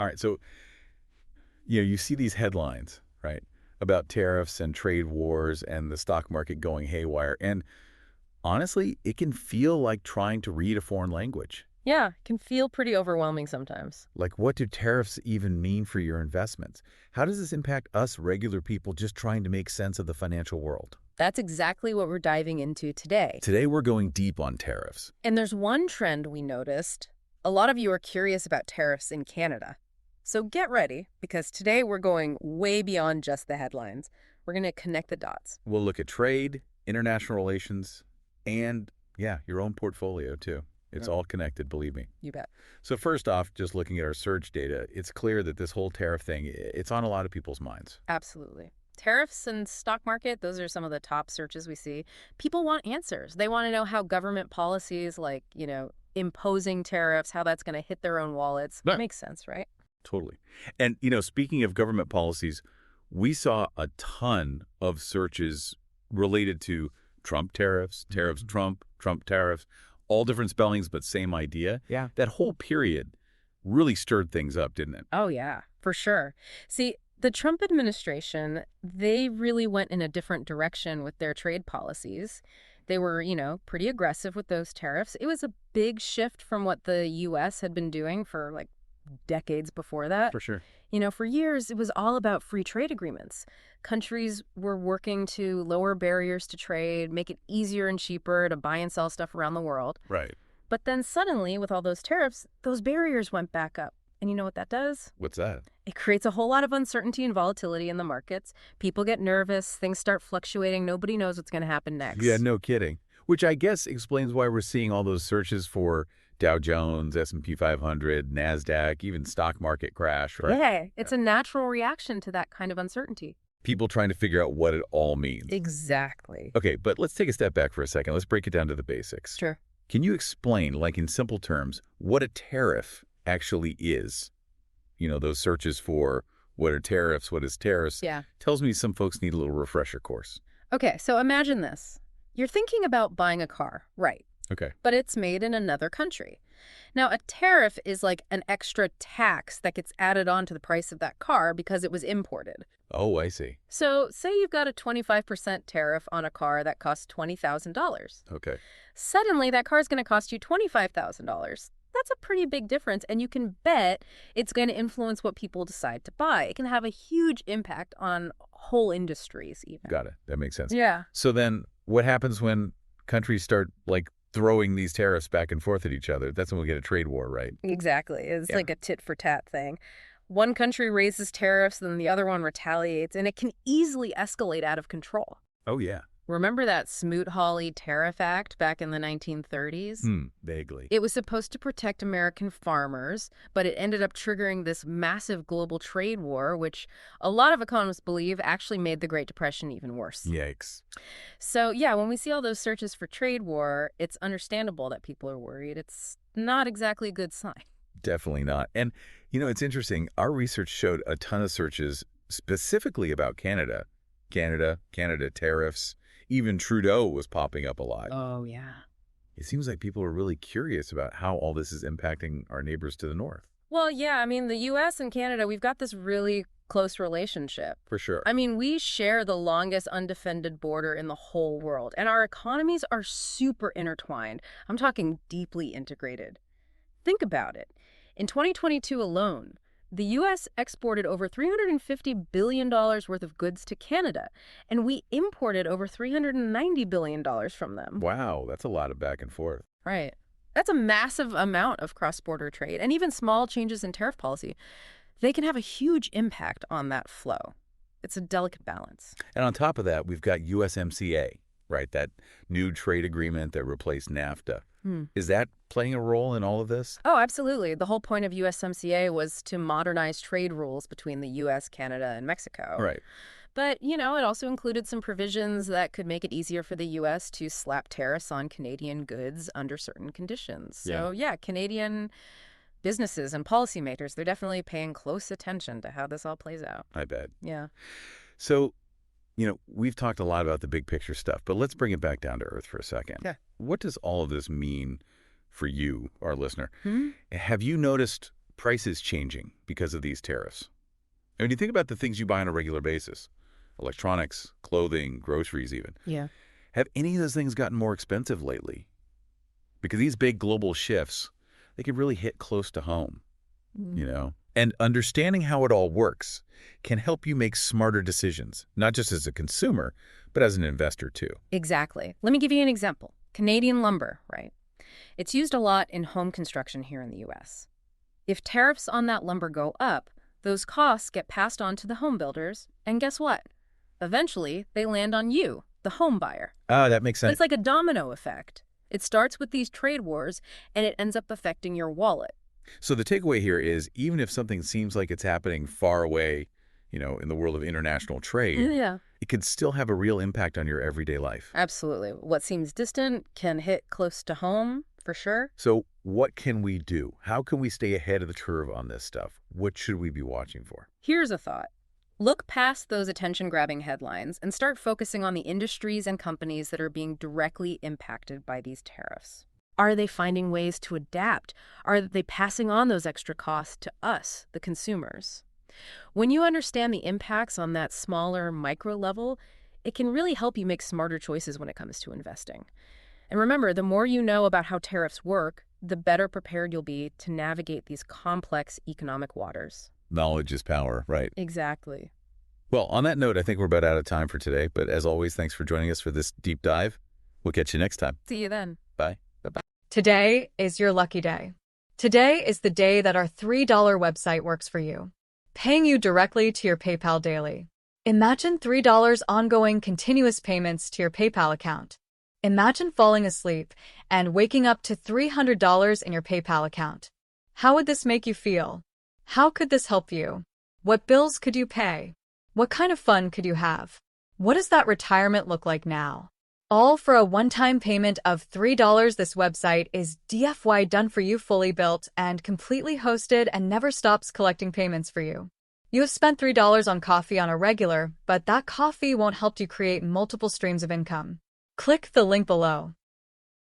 All right, so you see these headlines, right, about tariffs and trade wars and the stock market going haywire. And honestly, it can feel like trying to read a foreign language. Yeah, it can feel pretty overwhelming sometimes. Like, what do tariffs even mean for your investments? How does this impact us regular people just trying to make sense of the financial world? That's exactly what we're diving into today. Today, we're going deep on tariffs. And there's one trend we noticed. A lot of you are curious about tariffs in Canada. So get ready, because today we're going way beyond just the headlines. We're going to connect the dots. We'll look at trade, international relations, and, yeah, your own portfolio, too. It's all connected, believe me. You bet. So first off, just looking at our search data, it's clear that this whole tariff thing, it's on a lot of people's minds. Absolutely. Tariffs and stock market, those are some of the top searches we see. People want answers. They want to know how government policies like, imposing tariffs, how that's going to hit their own wallets. Yeah. Makes sense, right? Totally. And, speaking of government policies, we saw a ton of searches related to Trump tariffs, tariffs Trump, Trump tariffs, all different spellings, but same idea. Yeah. That whole period really stirred things up, didn't it? Oh, yeah, for sure. See, the Trump administration, they really went in a different direction with their trade policies. They were, pretty aggressive with those tariffs. It was a big shift from what the U.S. had been doing for, decades before that. For sure. For years, it was all about free trade agreements. Countries were working to lower barriers to trade, make it easier and cheaper to buy and sell stuff around the world. Right. But then suddenly, with all those tariffs, those barriers went back up. And you know what that does? What's that? It creates a whole lot of uncertainty and volatility in the markets. People get nervous, things start fluctuating, nobody knows what's going to happen next. Yeah, no kidding. Which I guess explains why we're seeing all those searches for Dow Jones, S&P 500, NASDAQ, even stock market crash, right? Yeah, it's a natural reaction to that kind of uncertainty. People trying to figure out what it all means. Exactly. Okay, but let's take a step back for a second. Let's break it down to the basics. Sure. Can you explain, in simple terms, what a tariff actually is? Those searches for what are tariffs, what is tariffs, Yeah. tells me some folks need a little refresher course. Okay, so imagine this. You're thinking about buying a car, right? Okay. But it's made in another country. Now, a tariff is like an extra tax that gets added on to the price of that car because it was imported. Oh, I see. So say you've got a 25% tariff on a car that costs $20,000. Okay. Suddenly, that car is going to cost you $25,000. That's a pretty big difference, and you can bet it's going to influence what people decide to buy. It can have a huge impact on whole industries even. Got it. That makes sense. Yeah. So then what happens when countries start, throwing these tariffs back and forth at each other? That's when we get a trade war, right? Exactly. It's Yeah. like a tit-for-tat thing. One country raises tariffs, then the other one retaliates, and it can easily escalate out of control. Oh, yeah. Remember that Smoot-Hawley Tariff Act back in the 1930s? Vaguely. It was supposed to protect American farmers, but it ended up triggering this massive global trade war, which a lot of economists believe actually made the Great Depression even worse. Yikes. So, yeah, when we see all those searches for trade war, it's understandable that people are worried. It's not exactly a good sign. Definitely not. And, it's interesting. Our research showed a ton of searches specifically about Canada. Canada tariffs. Even Trudeau was popping up a lot. Oh, yeah. It seems like people are really curious about how all this is impacting our neighbors to the north. Well, yeah, I mean, the U.S. and Canada, we've got this really close relationship. For sure. I mean, we share the longest undefended border in the whole world, and our economies are super intertwined. I'm talking deeply integrated. Think about it. In 2022 alone, the U.S. exported over $350 billion worth of goods to Canada, and we imported over $390 billion from them. Wow, that's a lot of back and forth. Right. That's a massive amount of cross-border trade, and even small changes in tariff policy, they can have a huge impact on that flow. It's a delicate balance. And on top of that, we've got USMCA, right? That new trade agreement that replaced NAFTA. Is that playing a role in all of this? Oh, absolutely. The whole point of USMCA was to modernize trade rules between the U.S., Canada, and Mexico. Right. But, it also included some provisions that could make it easier for the U.S. to slap tariffs on Canadian goods under certain conditions. So, yeah, Canadian businesses and policymakers, they're definitely paying close attention to how this all plays out. I bet. Yeah. So, we've talked a lot about the big picture stuff, but let's bring it back down to earth for a second. Yeah. What does all of this mean for you, our listener? Have you noticed prices changing because of these tariffs? And when you think about the things you buy on a regular basis, electronics, clothing, groceries even, Yeah. have any of those things gotten more expensive lately? Because these big global shifts, they can really hit close to home, you know? And understanding how it all works can help you make smarter decisions, not just as a consumer, but as an investor too. Exactly. Let me give you an example. Canadian lumber, right? It's used a lot in home construction here in the U.S. If tariffs on that lumber go up, those costs get passed on to the home builders, and guess what? Eventually, they land on you, the home buyer. Ah, that makes So sense. it's like a domino effect. It starts with these trade wars, and it ends up affecting your wallet. So the takeaway here is even if something seems like it's happening far away, in the world of international trade, Yeah. it could still have a real impact on your everyday life. Absolutely. What seems distant can hit close to home, for sure. So what can we do? How can we stay ahead of the curve on this stuff? What should we be watching for? Here's a thought. Look past those attention-grabbing headlines and start focusing on the industries and companies that are being directly impacted by these tariffs. Are they finding ways to adapt? Are they passing on those extra costs to us, the consumers? When you understand the impacts on that smaller micro level, it can really help you make smarter choices when it comes to investing. And remember, the more you know about how tariffs work, the better prepared you'll be to navigate these complex economic waters. Knowledge is power, right? Exactly. Well, on that note, I think we're about out of time for today. But as always, thanks for joining us for this deep dive. We'll catch you next time. See you then. Bye. Bye-bye. Today is your lucky day. Today is the day that our $3 website works for you, paying you directly to your PayPal daily. Imagine $3 ongoing continuous payments to your PayPal account. Imagine falling asleep and waking up to $300 in your PayPal account. How would this make you feel? How could this help you? What bills could you pay? What kind of fun could you have? What does that retirement look like now? All for a one-time payment of $3. This website is DFY done for you, fully built and completely hosted, and never stops collecting payments for you. You have spent $3 on coffee on a regular, but that coffee won't help you create multiple streams of income. Click the link below.